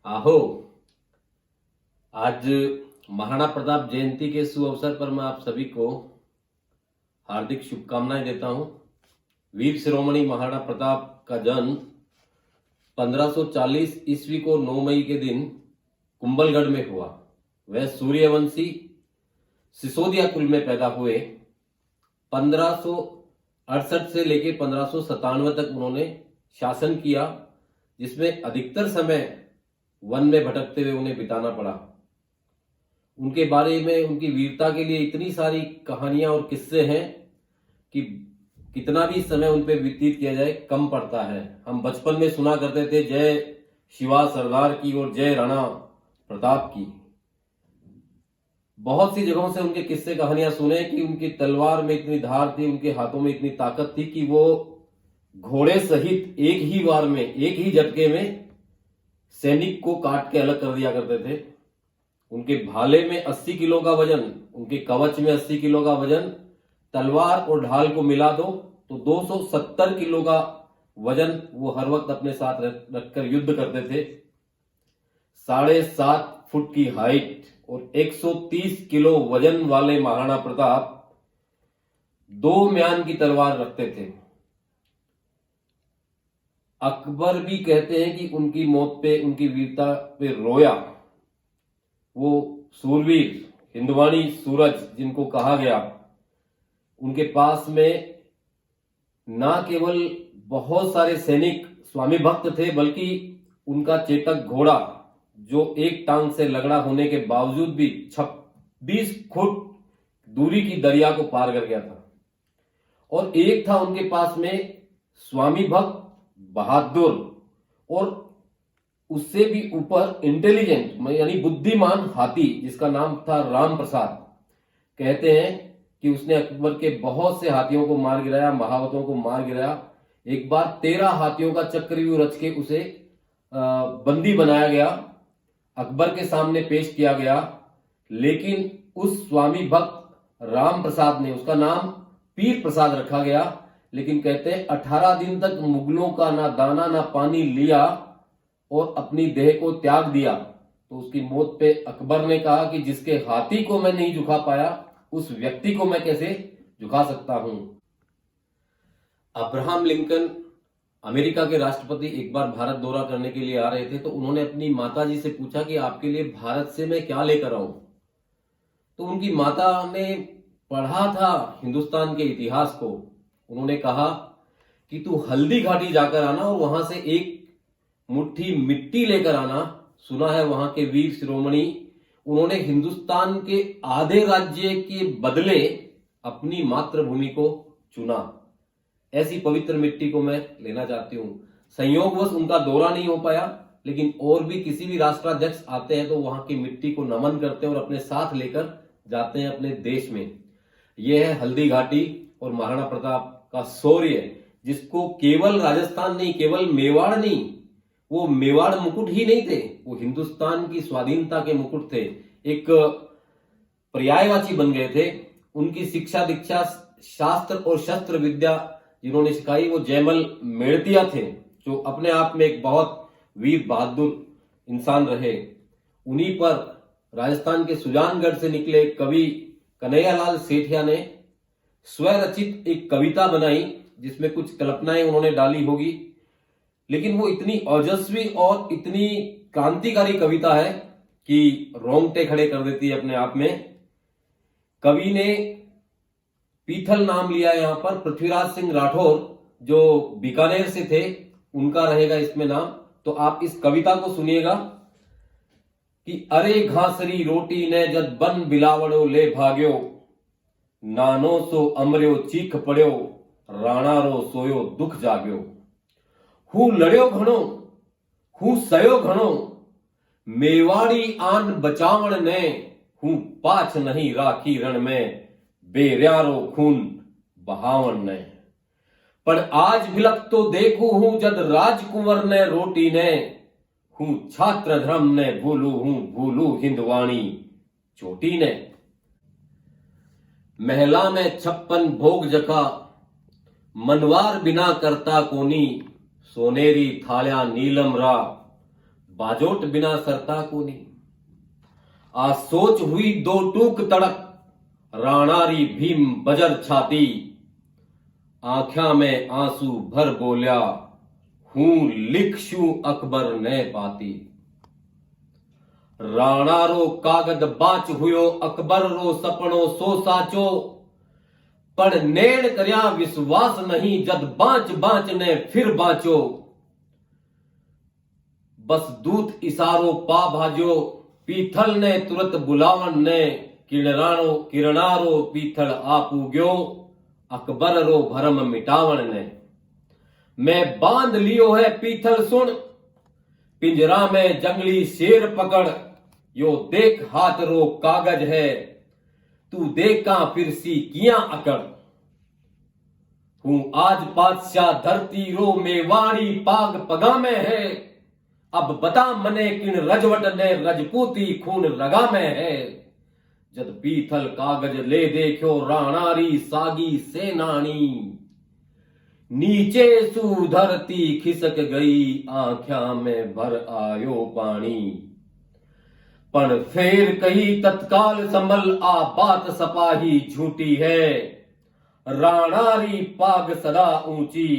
आहो, आज महाराणा प्रताप जयंती के शुभ अवसर पर मैं आप सभी को हार्दिक शुभकामनाएं देता हूं। वीर शिरोमणि महाराणा प्रताप का जन्म 1540 ईस्वी को 9 मई के दिन कुंभलगढ़ में हुआ। वह सूर्यवंशी सिसोदिया कुल में पैदा हुए। 1568 से लेकर 1597 तक उन्होंने शासन किया, जिसमें अधिकतर समय वन में भटकते हुए उन्हें बिताना पड़ा। उनके बारे में, उनकी वीरता के लिए इतनी सारी कहानियां और किस्से हैं कि कितना भी समय उन पे व्यतीत किया जाए कम पड़ता है। हम बचपन में सुना करते थे जय शिवा सरदार की और जय राणा प्रताप की। बहुत सी जगहों से उनके किस्से कहानियां सुने कि उनकी तलवार में इतनी धार थी, उनके हाथों में इतनी ताकत थी कि वो घोड़े सहित एक ही वार में, एक ही झटके में सैनिक को काट के अलग कर दिया करते थे। उनके भाले में 80 किलो का वजन, उनके कवच में 80 किलो का वजन, तलवार और ढाल को मिला दो तो 270 किलो का वजन वो हर वक्त अपने साथ रखकर युद्ध करते थे। 7.5 फुट की हाइट और 130 किलो वजन वाले महाराणा प्रताप 2 म्यान की तलवार रखते थे। अकबर भी कहते हैं कि उनकी मौत पे, उनकी वीरता पे रोया। वो सूरवीर, हिंदवानी सूरज जिनको कहा गया, उनके पास में ना केवल बहुत सारे सैनिक स्वामी भक्त थे, बल्कि उनका चेतक घोड़ा जो एक टांग से लगड़ा होने के बावजूद भी 26 फुट दूरी की दरिया को पार कर गया था। और एक था उनके पास में स्वामी भक्त बहादुर, और उससे भी ऊपर इंटेलिजेंट यानी बुद्धिमान हाथी, जिसका नाम था राम प्रसाद। कहते हैं कि उसने अकबर के बहुत से हाथियों को मार गिराया, महावतों को मार गिराया। एक बार 13 हाथियों का चक्रव्यूह रच के उसे बंदी बनाया गया, अकबर के सामने पेश किया गया। लेकिन उस स्वामी भक्त राम प्रसाद ने, उसका नाम पीर प्रसाद रखा गया, लेकिन कहते हैं 18 दिन तक मुगलों का ना दाना ना पानी लिया और अपनी देह को त्याग दिया। तो उसकी मौत पे अकबर ने कहा कि जिसके हाथी को मैं नहीं झुका पाया, उस व्यक्ति को मैं कैसे झुका सकता हूं। अब्राहम लिंकन अमेरिका के राष्ट्रपति एक बार भारत दौरा करने के लिए आ रहे थे, तो उन्होंने अपनी माता जी से पूछा कि आपके लिए भारत से मैं क्या लेकर आऊं। तो उनकी माता ने पढ़ा था हिंदुस्तान के इतिहास को। उन्होंने कहा कि तू हल्दी घाटी जाकर आना और वहां से एक मुट्ठी मिट्टी लेकर आना। सुना है वहां के वीर शिरोमणि, उन्होंने हिंदुस्तान के आधे राज्य के बदले अपनी मातृभूमि को चुना। ऐसी पवित्र मिट्टी को मैं लेना चाहती हूं। संयोगवश उनका दौरा नहीं हो पाया, लेकिन और भी किसी भी राष्ट्राध्यक्ष आते हैं तो वहां की मिट्टी को नमन करते हैं और अपने साथ लेकर जाते हैं अपने देश में। यह है हल्दी घाटी और महाराणा प्रताप का शौर्य, जिसको केवल राजस्थान नहीं, केवल मेवाड़ नहीं, वो मेवाड़ मुकुट ही नहीं थे, वो हिंदुस्तान की स्वाधीनता के मुकुट थे। एक पर्यायवाची बन गए थे। उनकी शिक्षा दीक्षा, शास्त्र और शस्त्र विद्या जिन्होंने सिखाई वो जयमल मेड़तिया थे, जो अपने आप में एक बहुत वीर बहादुर इंसान रहे। उन्हीं पर राजस्थान के सुजानगढ़ से निकले कवि कन्हैयालाल सेठिया ने स्वरचित एक कविता बनाई, जिसमें कुछ कल्पनाएं उन्होंने डाली होगी, लेकिन वो इतनी ओजस्वी और इतनी क्रांतिकारी कविता है कि रोंगटे खड़े कर देती है अपने आप में। कवि ने पीथल नाम लिया यहां पर। पृथ्वीराज सिंह राठौर जो बीकानेर से थे, उनका रहेगा इसमें नाम। तो आप इस कविता को सुनिएगा कि अरे घासरी रोटी ने जद बन बिलावड़ो ले भाग्यो, नानो सो अमर्यो चीख पड़्यो, राणा रो सोयो दुख जाग्यो। हूं लड़्यो घणो, हूं सयो घणो, मेवाड़ी आन बचावण ने, हूं पाछ नहीं राखी रण में, बेर्यारो खून बहावन ने। पर आज भिलक तो देखू हूं जद राजकुंवर ने रोटी ने, हूं छात्र धर्म ने भूलू हिंदवाणी चोटी ने। महला में 56 भोग जका, मनवार बिना करता कोनी, सोनेरी थाल्या नीलम रा, बाजोट बिना सरता को नहीं। आ सोच हुई दो टूक तड़क, राणारी भीम बजर छाती। आंख्या में आंसू भर बोल्या, हूं लिखशू अकबर ने पाती। राणा रो कागद बाच हुयो, अकबर रो सपनो सो साचो। पण नेण करया विश्वास नहीं, जद बांच बांच ने फिर बांचो। बस दूत इशारो पा भाजो, पीथल ने तुरत बुलावन ने। किरणारो पीथल आपू गयो, अकबर रो भरम मिटावन ने। मैं बांध लियो है पीथल सुन, पिंजरा में जंगली शेर पकड़। यो देख हाथ रो कागज है, तू देखा फिर सी किया अकड़। हूं आज पातशाह धरती रो, मेवाड़ी पाग पगा में है। अब बता मने किन रजवट ने, रजपूती खून रगा में है। जद पीथल कागज ले देखो, राणारी सागी सेनानी। नीचे सू धरती खिसक गई, आंख्या में भर आयो पानी। पण फेर कही तत्काल संभल, आ बात सपाही झूठी है। राणारी पाग सदा ऊंची,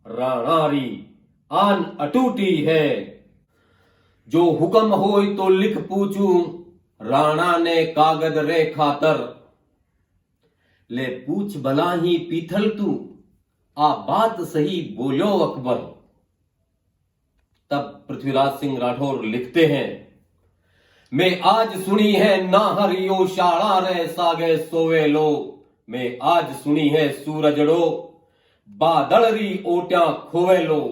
राणारी आन अटूटी है। जो हुक्म होय तो लिख पूछूं, राणा ने कागद रे खातर। ले पूछ भला ही पीथल तू, आ बात सही बोलो अकबर। तब पृथ्वीराज सिंह राठौर लिखते हैं, मैं आज सुनी है ना हरियो शाला रे सागे सोवे लो। मैं आज सुनी है सूरजड़ो, बादलरी ओट्या खोवे लो।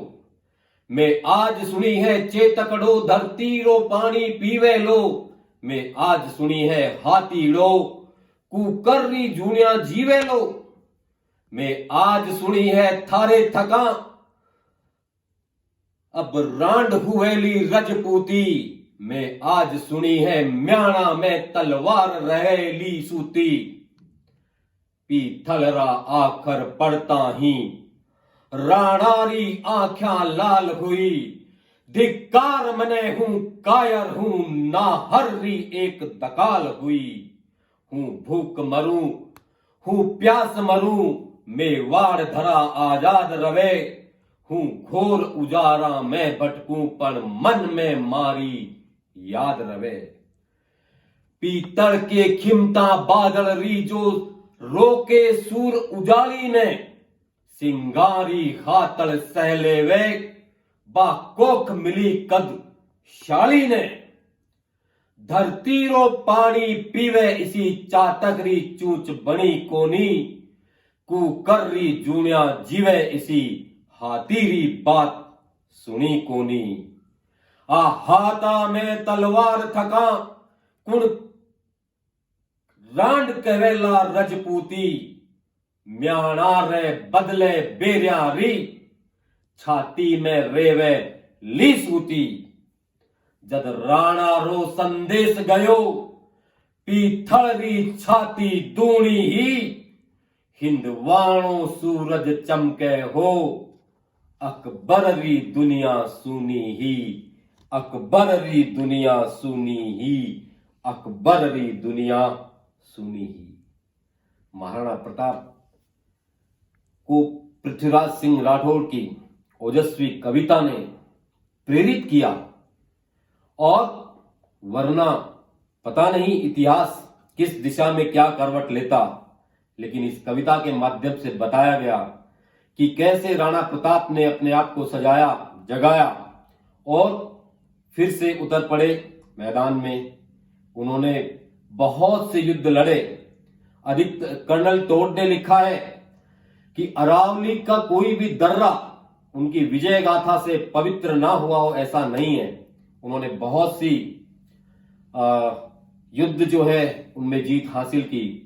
मैं आज सुनी है चेतकड़ो, धरती रो पानी पीवे लो। मैं आज सुनी है हाथी लो, कुकर्री जूनिया जीवे लो। मैं आज सुनी है थारे थका, अब रांड हुएली रजपूती। मैं आज सुनी है म्याणा में तलवार रहेली सूती। पीथलरा आखर पड़ता ही, राणारी आंख्या लाल हुई। धिक्कार मने हूं कायर हूं, ना हर्री एक दकाल हुई। हूं भूख मरूं, हूं प्यास मरूं, मेवाड़ धरा आजाद रवे। हूं घोर उजारा में भटकूं, पण मन में मारी याद रवे। पीतल के खिमता बादल री, जो रोके सूर उजाली ने। सिंगारी हातल सहलेवे, बा कोख मिली कद शाली ने। धरती रो पानी पीवे, इसी चातकरी चूच बनी कोनी। कुकर्री जूनिया जीवे, इसी हाथीरी बात सुनी कोनी। आ हाथा में तलवार थका, कुण रांड कवेला रजपूती। म्याणा रे बदले बेरियारी, छाती में रेवे ली सूती। जद राणा रो संदेश गयो, पीथलरी छाती दूणी ही। हिंदवाणो सूरज चमके हो, अकबररी दुनिया सुनी ही। अकबररी दुनिया सुनी ही, अकबररी दुनिया सुनी ही। महाराणा प्रताप को पृथ्वीराज सिंह राठौर की ओजस्वी कविता ने प्रेरित किया, और वरना पता नहीं इतिहास किस दिशा में क्या करवट लेता। लेकिन इस कविता के माध्यम से बताया गया कि कैसे राणा प्रताप ने अपने आप को सजाया, जगाया और फिर से उतर पड़े मैदान में। उन्होंने बहुत से युद्ध लड़े। कर्नल टोड ने लिखा है कि अरावली का कोई भी दर्रा उनकी विजय गाथा से पवित्र ना हुआ हो, ऐसा नहीं है। उन्होंने बहुत सी युद्ध जो है उनमें जीत हासिल की।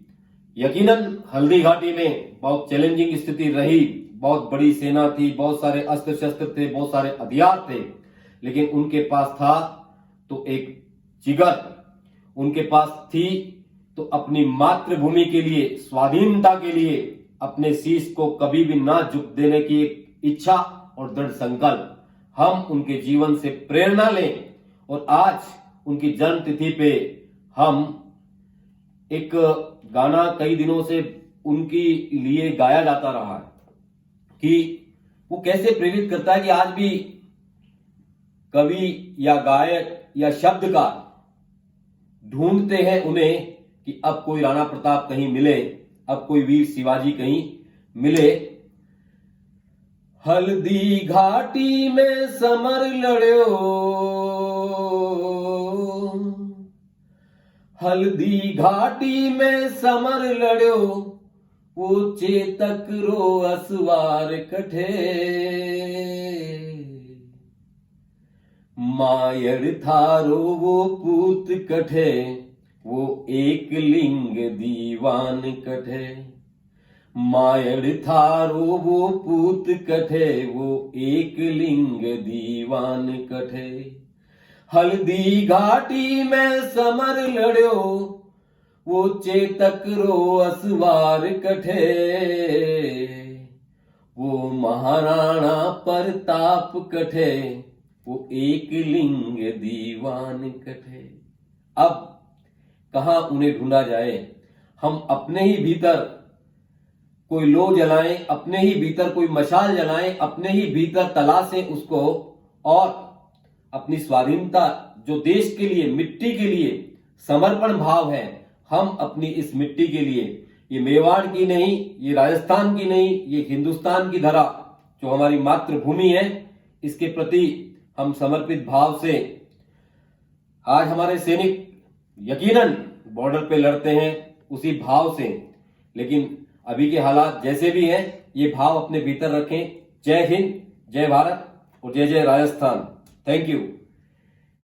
यकीनन हल्दी घाटी में बहुत चैलेंजिंग स्थिति रही, बहुत बड़ी सेना थी, बहुत सारे अस्त्र शस्त्र थे, बहुत सारे हथियार थे, लेकिन उनके पास था तो एक जिगर, उनके पास थी तो अपनी मातृभूमि के लिए, स्वाधीनता के लिए अपने शीश को कभी भी ना झुक देने की एक इच्छा और दृढ़ संकल्प। हम उनके जीवन से प्रेरणा लें और आज उनकी जन्म तिथि पे हम एक गाना कई दिनों से उनकी लिए गाया जाता रहा है कि वो कैसे प्रेरित करता है कि आज भी कवि या गायक या शब्दकार ढूंढते हैं उन्हें कि अब कोई राणा प्रताप कहीं मिले, अब कोई वीर शिवाजी कहीं मिले। हल्दी घाटी में समर लड़ो, हल्दी घाटी में समर लड़ो, वो चेतक रो असवार कठे, मायड़ थारो वो पूत कठे, वो एक लिंग दीवान कठे, मायड़ थारो वो पूत कठे, वो एक लिंग दीवान कठे। हल्दी घाटी में समर लड़ो, वो चेतक रो असवार कठे, वो महाराणा प्रताप कठे, वो एक लिंग दीवान कठे। अब कहां उन्हें ढूंढा जाए? हम अपने ही भीतर कोई लो जलाएं, अपने ही भीतर कोई मशाल जलाएं, अपने ही भीतर तलाशें उसको, और अपनी स्वाधीनता जो देश के लिए, मिट्टी के लिए समर्पण भाव है, हम अपनी इस मिट्टी के लिए, ये मेवाड़ की नहीं, ये राजस्थान की नहीं, ये हिंदुस्तान की धरा जो हमारी मातृभूमि है, इसके प्रति हम समर्पित भाव से, आज हमारे सैनिक यकीनन बॉर्डर पे लड़ते हैं उसी भाव से, लेकिन अभी के हालात जैसे भी हैं, ये भाव अपने भीतर रखें। जय हिंद, जय भारत और जय जय राजस्थान। Thank you.